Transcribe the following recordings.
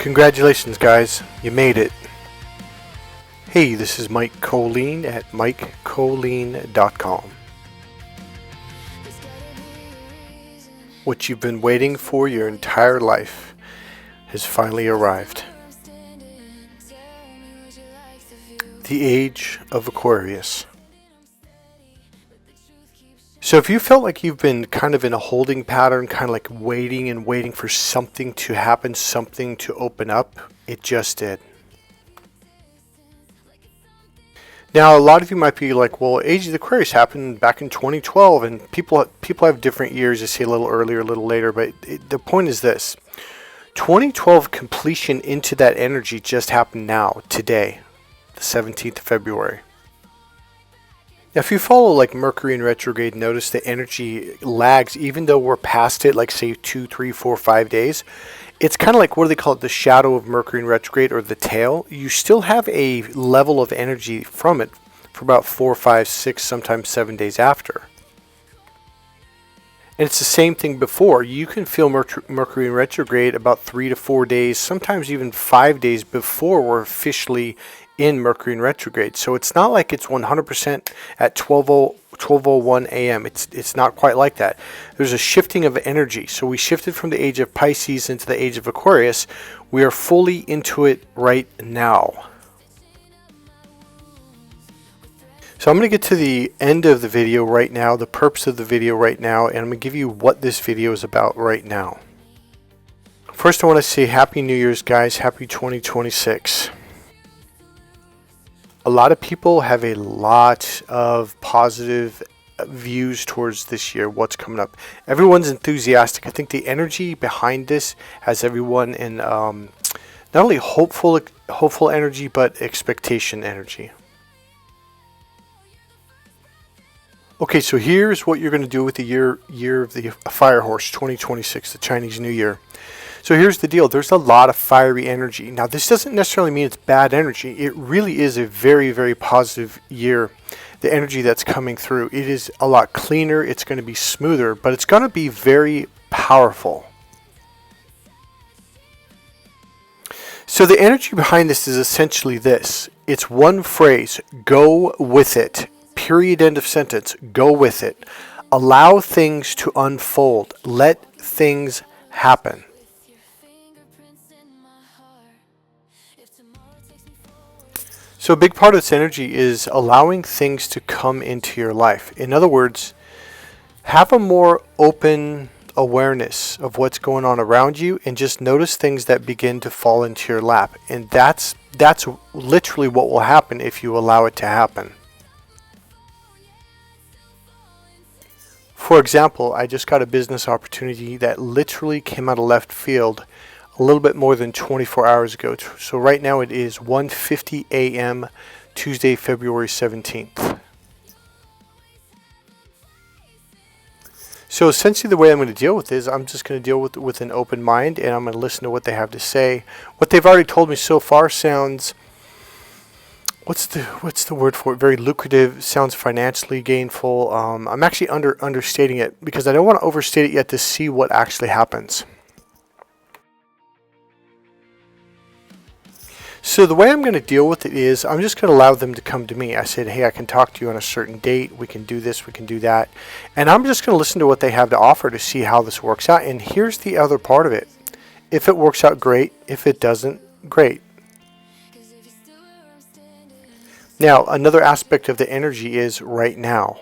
Congratulations, guys. You made it. Hey, this is Mike Kollin at MikeKollin.com. What you've been waiting for your entire life has finally arrived. The age of Aquarius. So if you felt like you've been kind of in a holding pattern, kind of like waiting and waiting for something to happen, something to open up, it just did. Now, a lot of you might be like, well, Age of Aquarius happened back in 2012, and people have different years. They say a little earlier, a little later, but the point is this. 2012 completion into that energy just happened now, today, the 17th of February. Now, if you follow like Mercury in retrograde, notice the energy lags, even though we're past it, like say 2, 3, 4, 5 days. It's kind of like, what do they call it? The shadow of Mercury in retrograde, or the tail. You still have a level of energy from it for about 4, 5, 6, sometimes 7 days after. And it's the same thing before. You can feel Mercury in retrograde about 3 to 4 days, sometimes even 5 days before we're officially in Mercury in retrograde. So it's not like it's 100% at 12:01 a.m. It's not quite like that. There's a shifting of energy. So we shifted from the age of Pisces into the age of Aquarius. We are fully into it right now. So I'm going to get to the end of the video right now, the purpose of the video right now, and I'm going to give you what this video is about right now. First, I want to say Happy New Year's, guys. Happy 2026. A lot of people have a lot of positive views towards this year, what's coming up. Everyone's enthusiastic. I think the energy behind this has everyone in not only hopeful energy, but expectation energy. Okay, so here's what you're going to do with the year of the Fire Horse 2026, the Chinese New Year. So here's the deal. There's a lot of fiery energy. Now, this doesn't necessarily mean it's bad energy. It really is a very, very positive year. The energy that's coming through. It is a lot cleaner. It's going to be smoother, but it's going to be very powerful. So the energy behind this is essentially this. It's one phrase. Go with it. Period. End of sentence. Go with it. Allow things to unfold. Let things happen. So a big part of this energy is allowing things to come into your life. In other words, have a more open awareness of what's going on around you and just notice things that begin to fall into your lap. And that's literally what will happen if you allow it to happen. For example, I just got a business opportunity that literally came out of left field a little bit more than 24 hours ago. So right now it is 1:50 a.m. Tuesday, February 17th. So essentially the way I'm going to deal with this, I'm just going to deal with an open mind, and I'm going to listen to what they have to say. What they've already told me so far sounds, what's the word for it? Very lucrative, sounds financially gainful. I'm actually understating it because I don't want to overstate it yet to see what actually happens. So the way I'm going to deal with it is I'm just going to allow them to come to me. I said, hey, I can talk to you on a certain date. We can do this. We can do that. And I'm just going to listen to what they have to offer to see how this works out. And here's the other part of it. If it works out, great. If it doesn't, great. Now, another aspect of the energy is right now.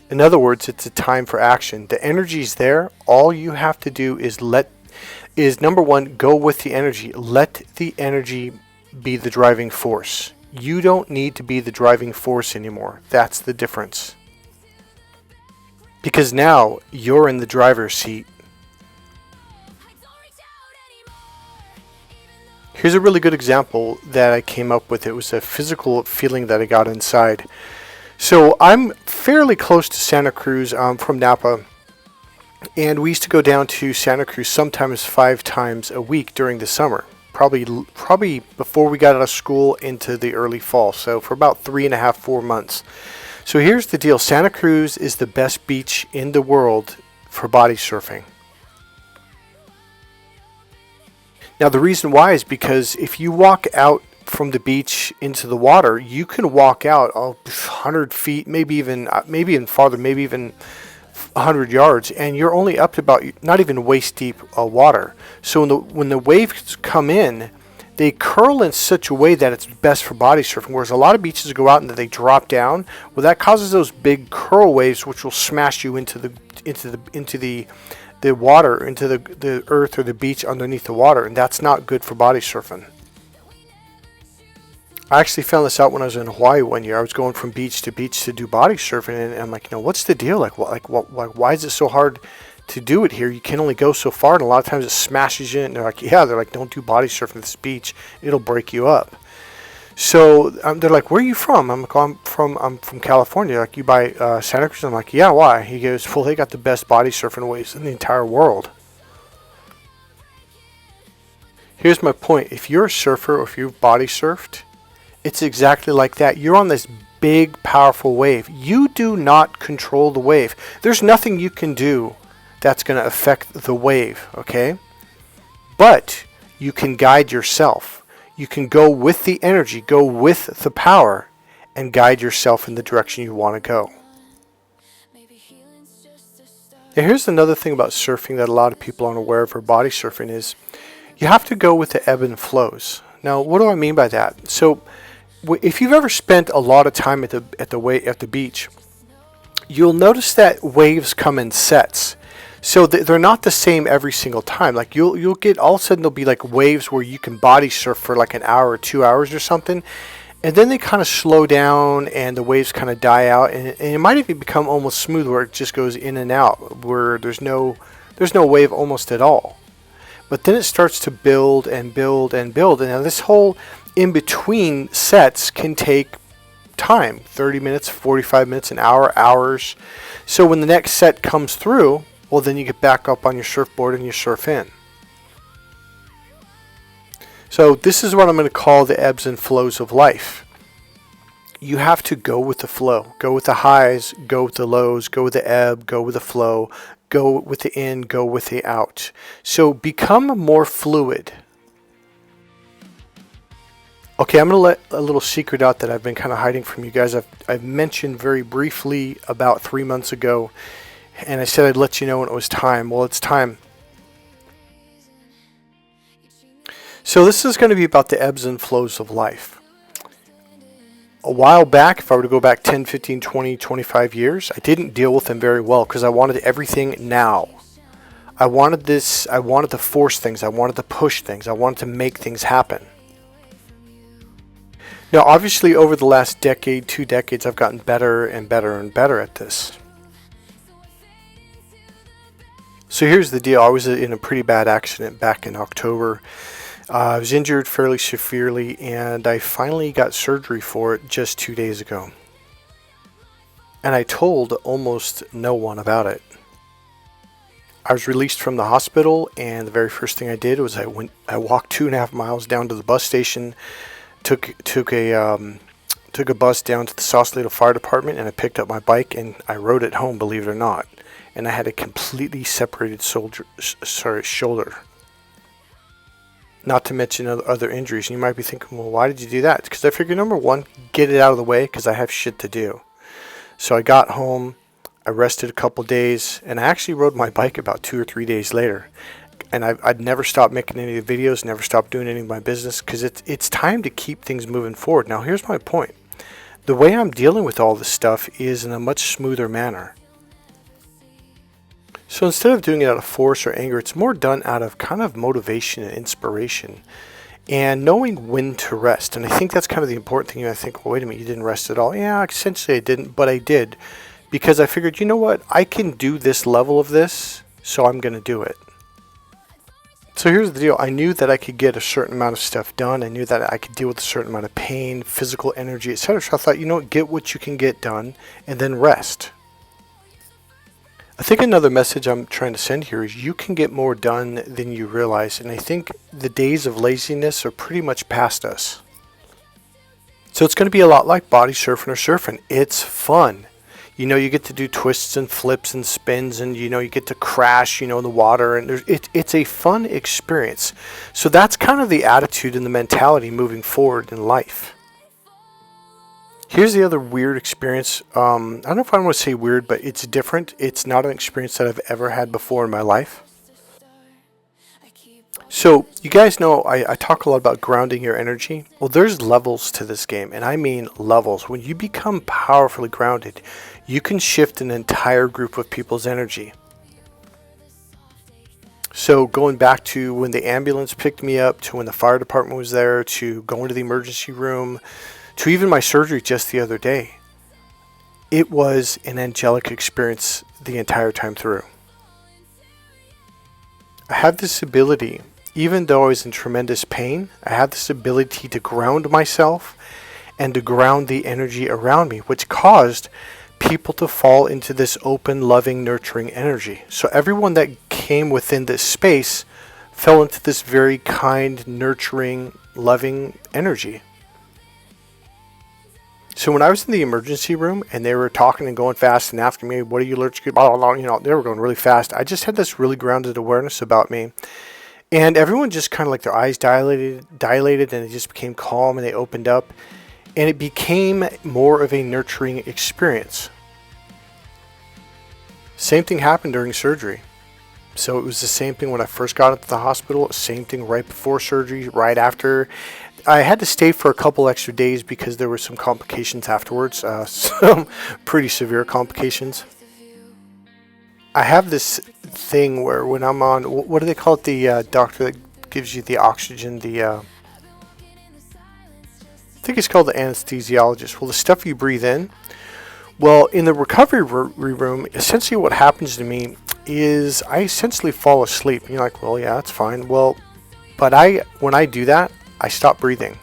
In other words, it's a time for action. The energy's there. All you have to do is number one, go with the energy. Let the energy be the driving force. You don't need to be the driving force anymore. That's the difference. Because now you're in the driver's seat. Here's a really good example that I came up with. It was a physical feeling that I got inside. So I'm fairly close to Santa Cruz. I'm from Napa. And we used to go down to Santa Cruz sometimes 5 times a week during the summer. Probably before we got out of school into the early fall. So for about 3.5, 4 months. So here's the deal. Santa Cruz is the best beach in the world for body surfing. Now, the reason why is because if you walk out from the beach into the water, you can walk out 100 feet, maybe even farther, maybe even 100 yards, and you're only up to about not even waist deep water. So when the waves come in, they curl in such a way that it's best for body surfing. Whereas a lot of beaches go out and they drop down, well, that causes those big curl waves, which will smash you into the water, into the earth or the beach underneath the water, and that's not good for body surfing. I actually found this out when I was in Hawaii one year. I was going from beach to beach to do body surfing, and I'm like, what's the deal? Why is it so hard to do it here? You can only go so far, and a lot of times it smashes you. And they're like, don't do body surfing at this beach; it'll break you up. So they're like, where are you from? I'm like, I'm from California. Like, you by Santa Cruz? I'm like, yeah. Why? He goes, well, they got the best body surfing waves in the entire world. Here's my point: if you're a surfer or if you've body surfed, it's exactly like that. You're on this big, powerful wave. You do not control the wave. There's nothing you can do that's going to affect the wave, okay? But you can guide yourself. You can go with the energy, go with the power, and guide yourself in the direction you want to go. Now, here's another thing about surfing that a lot of people aren't aware of, or body surfing, is you have to go with the ebb and flows. Now, what do I mean by that? So, if you've ever spent a lot of time at the beach, you'll notice that waves come in sets. So they're not the same every single time. Like you'll get, all of a sudden there'll be like waves where you can body surf for like an hour or 2 hours or something, and then they kind of slow down and the waves kind of die out, and it might even become almost smooth where it just goes in and out, where there's no wave almost at all. But then it starts to build and build and build, and now this whole in between sets can take time, 30 minutes, 45 minutes, an hour, hours. So when the next set comes through, well, then you get back up on your surfboard and you surf in. So this is what I'm going to call the ebbs and flows of life. You have to go with the flow, go with the highs, go with the lows, go with the ebb, go with the flow, go with the in, go with the out. So become more fluid. Okay, I'm going to let a little secret out that I've been kind of hiding from you guys. I've mentioned very briefly about 3 months ago, and I said I'd let you know when it was time. Well, it's time. So this is going to be about the ebbs and flows of life. A while back, if I were to go back 10, 15, 20, 25 years, I didn't deal with them very well because I wanted everything now. I wanted to force things. I wanted to push things. I wanted to make things happen. Now, obviously, over the last decade, 2 decades, I've gotten better and better and better at this. So here's the deal. I was in a pretty bad accident back in October. I was injured fairly severely, and I finally got surgery for it just 2 days ago. And I told almost no one about it. I was released from the hospital, and the very first thing I did was I walked 2.5 miles down to the bus station, took a bus down to the Sausalito Fire Department, and I picked up my bike and I rode it home, believe it or not. And I had a completely separated shoulder. Not to mention other injuries. And you might be thinking, well, why did you do that? Because I figured, number one, get it out of the way because I have shit to do. So I got home, I rested a couple days, and I actually rode my bike about 2 or 3 days later. And I'd never stopped making any of the videos, never stopped doing any of my business, because it's time to keep things moving forward. Now, here's my point. The way I'm dealing with all this stuff is in a much smoother manner. So instead of doing it out of force or anger, it's more done out of kind of motivation and inspiration and knowing when to rest. And I think that's kind of the important thing. I think, well, wait a minute, you didn't rest at all. Yeah, essentially I didn't, but I did because I figured, you know what, I can do this level of this, so I'm going to do it. So here's the deal. I knew that I could get a certain amount of stuff done. I knew that I could deal with a certain amount of pain, physical energy, etc. So I thought, you know what, get what you can get done and then rest. I think another message I'm trying to send here is you can get more done than you realize. And I think the days of laziness are pretty much past us. So it's going to be a lot like body surfing or surfing. It's fun. You know, you get to do twists and flips and spins, and you know, you get to crash, you know, in the water, and it's a fun experience. So that's kind of the attitude and the mentality moving forward in life. Here's the other weird experience. I don't know if I want to say weird, but it's different. It's not an experience that I've ever had before in my life. So you guys know I talk a lot about grounding your energy. Well, there's levels to this game, and I mean levels. When you become powerfully grounded, you can shift an entire group of people's energy. So going back to when the ambulance picked me up, to when the fire department was there, to going to the emergency room, to even my surgery just the other day, it was an angelic experience the entire time through. I have this ability. Even though I was in tremendous pain, I have this ability to ground myself and to ground the energy around me, which caused people to fall into this open, loving, nurturing energy. So everyone that came within this space fell into this very kind, nurturing, loving energy. So when I was in the emergency room and they were talking and going fast and asking me, what are you allergic to? Blah, blah, blah, you know, they were going really fast. I just had this really grounded awareness about me. And everyone just kind of like their eyes dilated, and it just became calm, and they opened up, and it became more of a nurturing experience. Same thing happened during surgery. So it was the same thing when I first got into the hospital, same thing right before surgery, right after. I had to stay for a couple extra days because there were some complications afterwards, some pretty severe complications. I have this thing where when I'm on, what do they call it, the doctor that gives you the oxygen, I think it's called the anesthesiologist. Well, the stuff you breathe in, well, in the recovery room, essentially what happens to me is I essentially fall asleep. And you're like, well, yeah, that's fine. Well, but when I do that, I stop breathing.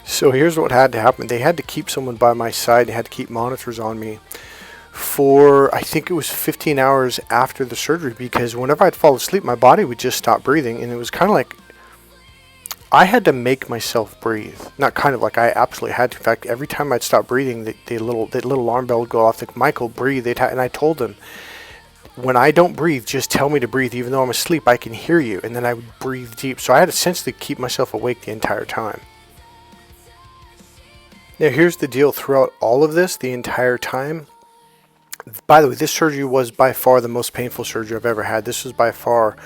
So here's what had to happen. They had to keep someone by my side. They had to keep monitors on me for, I think it was 15 hours after the surgery, because whenever I'd fall asleep, my body would just stop breathing. And it was kind of like I had to make myself breathe. Not kind of like, I absolutely had to. In fact, every time I'd stop breathing, the little alarm bell would go off. Like, Michael, breathe. And I told them, when I don't breathe, just tell me to breathe. Even though I'm asleep, I can hear you. And then I would breathe deep. So I had to essentially keep myself awake the entire time. Now, here's the deal. Throughout all of this, the entire time, by the way, this surgery was by far the most painful surgery I've ever had. This was by far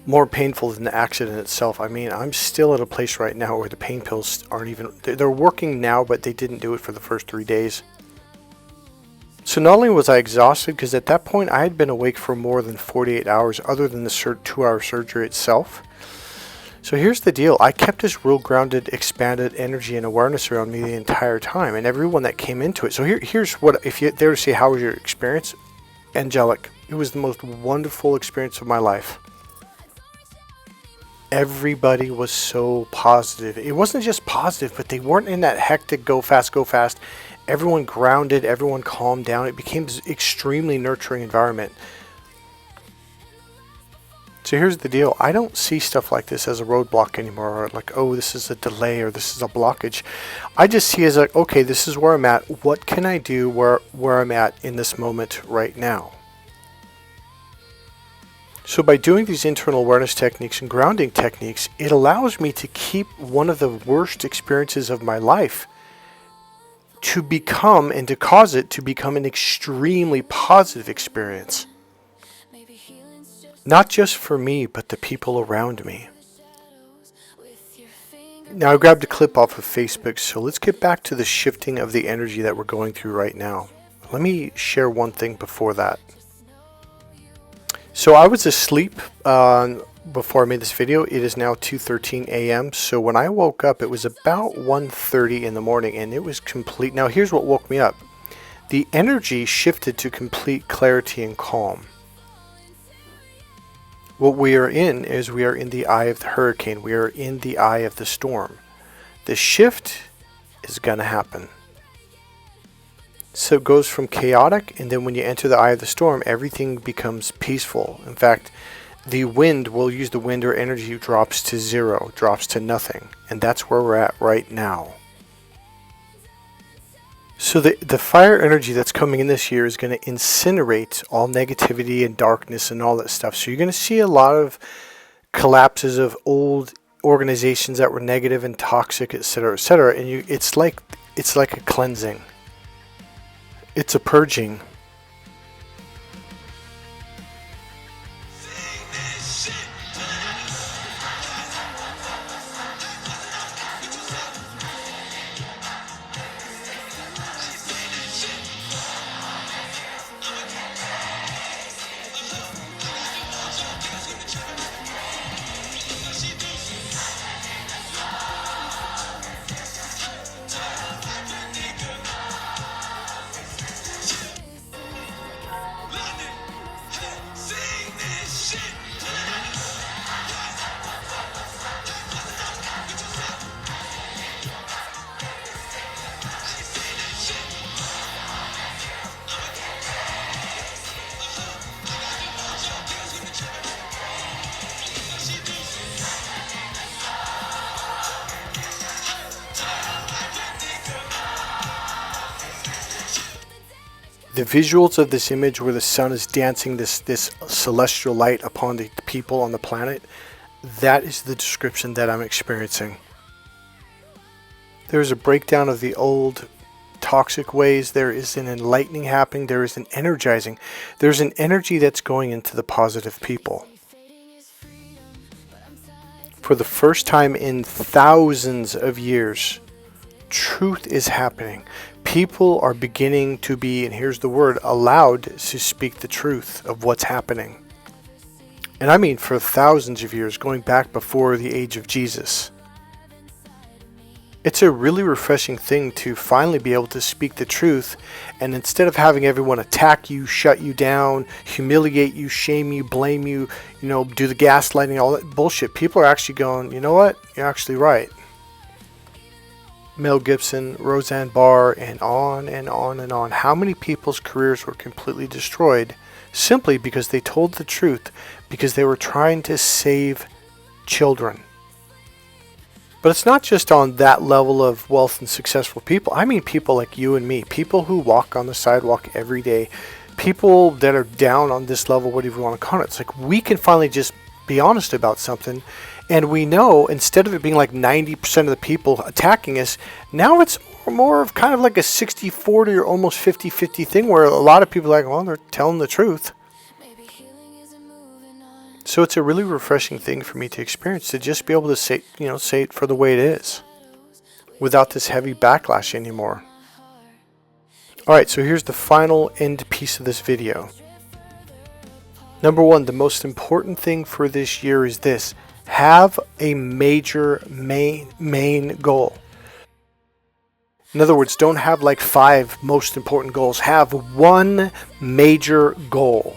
more painful than the accident itself. I mean, I'm still at a place right now where the pain pills aren't even, they're working now, but they didn't do it for the first 3 days. So not only was I exhausted, because at that point I had been awake for more than 48 hours other than the 2-hour surgery itself. So here's the deal. I kept this real grounded, expanded energy and awareness around me the entire time, and everyone that came into it. So here's what, if you're there to say how was your experience, angelic. It was the most wonderful experience of my life. Everybody was so positive. It wasn't just positive, but they weren't in that hectic go fast, go fast. Everyone grounded, everyone calmed down. It became this extremely nurturing environment. So here's the deal. I don't see stuff like this as a roadblock anymore, or like, oh, this is a delay or this is a blockage. I just see it as like, okay, this is where I'm at. What can I do where I'm at in this moment right now? So by doing these internal awareness techniques and grounding techniques, it allows me to keep one of the worst experiences of my life to become, and to cause it to become, an extremely positive experience. Not just for me, but the people around me. Now, I grabbed a clip off of Facebook, so let's get back to the shifting of the energy that we're going through right now. Let me share one thing before that. So I was asleep before I made this video. It is now 2:13 a.m. So when I woke up, it was about 1:30 in the morning, and it was complete. Now, here's what woke me up. The energy shifted to complete clarity and calm. What we are in is we are in the eye of the hurricane. We are in the eye of the storm. The shift is going to happen. So it goes from chaotic, and then when you enter the eye of the storm, everything becomes peaceful. In fact, the wind, we'll use the wind or energy, drops to zero, drops to nothing. And that's where we're at right now. So the fire energy that's coming in this year is going to incinerate all negativity and darkness and all that stuff. So you're going to see a lot of collapses of old organizations that were negative and toxic, etc., etc. And it's like a cleansing. It's a purging. The visuals of this image where the sun is dancing this celestial light upon the people on the planet, that is the description that I'm experiencing. There is a breakdown of the old toxic ways. There is an enlightening happening. There is an energizing. There's an energy that's going into the positive people. For the first time in thousands of years, truth is happening. People are beginning to be, and here's the word, allowed to speak the truth of what's happening. And I mean for thousands of years, going back before the age of Jesus. It's a really refreshing thing to finally be able to speak the truth, and instead of having everyone attack you, shut you down, humiliate you, shame you, blame you, do the gaslighting, all that bullshit, people are actually going, you know what, you're actually right. Mel Gibson, Roseanne Barr, and on and on and on. How many people's careers were completely destroyed simply because they told the truth, because they were trying to save children? But it's not just on that level of wealth and successful people. I mean people like you and me, people who walk on the sidewalk every day, people that are down on this level, whatever you want to call it. It's like we can finally just be honest about something. And we know, instead of it being like 90% of the people attacking us, now it's more of kind of like a 60-40 or almost 50-50 thing where a lot of people are like, well, they're telling the truth. So it's a really refreshing thing for me to experience, to just be able to say it for the way it is, without this heavy backlash anymore. Alright, so here's the final end piece of this video. Number one, the most important thing for this year is this. Have a major main goal. In other words, don't have like 5 most important goals. Have one major goal.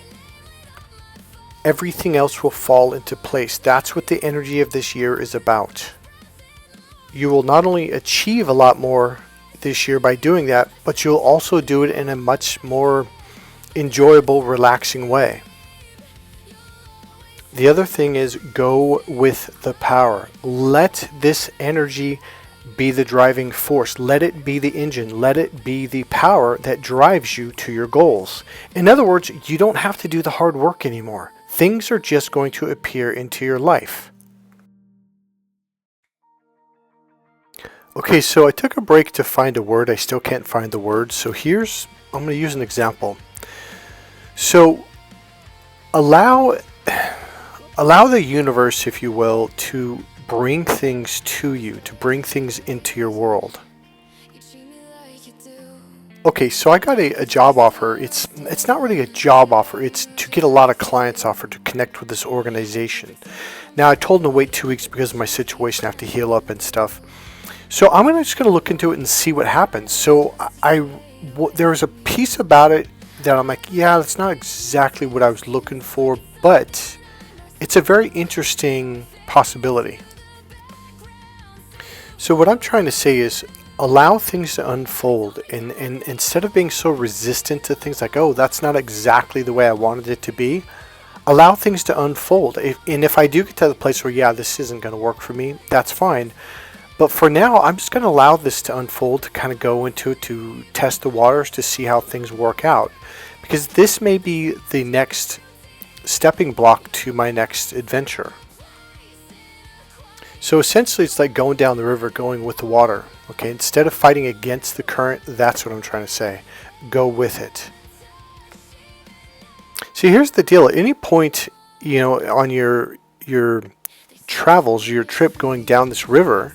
Everything else will fall into place. That's what the energy of this year is about. You will not only achieve a lot more this year by doing that, but you'll also do it in a much more enjoyable, relaxing way. The other thing is, go with the power. Let this energy be the driving force. Let it be the engine. Let it be the power that drives you to your goals. In other words, you don't have to do the hard work anymore. Things are just going to appear into your life. Okay, so I took a break to find a word. I still can't find the word. So I'm going to use an example. So allow the universe, if you will, to bring things to you, to bring things into your world. Okay, so I got a job offer. It's not really a job offer. It's to get a lot of clients offered to connect with this organization. Now, I told them to wait 2 weeks because of my situation. I have to heal up and stuff. So I'm just going to look into it and see what happens. So there was a piece about it that I'm like, yeah, that's not exactly what I was looking for, but it's a very interesting possibility. So what I'm trying to say is allow things to unfold, and instead of being so resistant to things like, oh, that's not exactly the way I wanted it to be, allow things to unfold. And if I do get to the place where, yeah, this isn't going to work for me, that's fine. But for now, I'm just going to allow this to unfold, to kind of go into it, to test the waters, to see how things work out. Because this may be the next stepping block to my next adventure. So essentially, it's like going down the river, going with the water. Okay, instead of fighting against the current, that's what I'm trying to say. Go with it. See, here's the deal. At any point, you know, on your travels, your trip going down this river,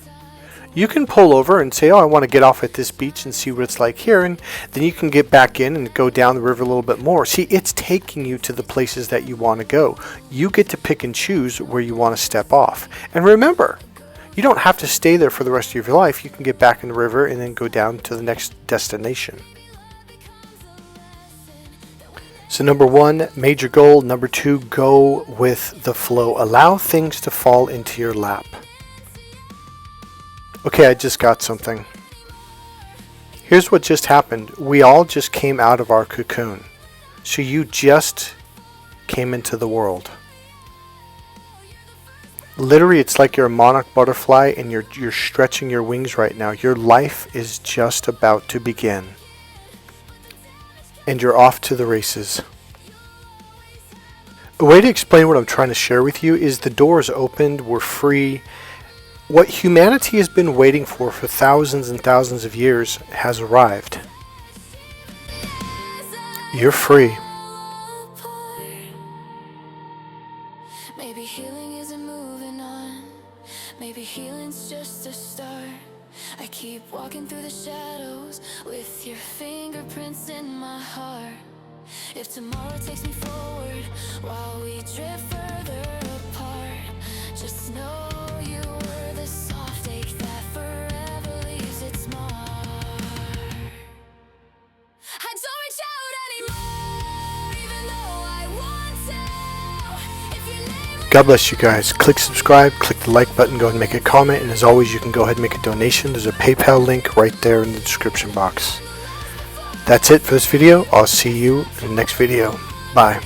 you can pull over and say, oh, I want to get off at this beach and see what it's like here, and then you can get back in and go down the river a little bit more. See, it's taking you to the places that you want to go. You get to pick and choose where you want to step off. And remember, you don't have to stay there for the rest of your life. You can get back in the river and then go down to the next destination. So number 1, major goal. Number 2, go with the flow. Allow things to fall into your lap. Okay, I just got something. Here's what just happened. We all just came out of our cocoon. So you just came into the world. Literally, it's like you're a monarch butterfly and you're stretching your wings right now. Your life is just about to begin. And you're off to the races. A way to explain what I'm trying to share with you is the doors opened, we're free. What humanity has been waiting for thousands and thousands of years has arrived. You're free. Maybe healing isn't moving on. Maybe healing's just a start. I keep walking through the shadows with your fingerprints in my heart. If tomorrow takes me forward while we drift further apart, just know you were the soft ache that forever leaves its mark. I don't reach out anymore, even though I want to. If your name God bless you guys. Click subscribe, click the like button, go ahead and make a comment, and as always, you can go ahead and make a donation. There's a PayPal link right there in the description box. That's it for this video. I'll see you in the next video. Bye.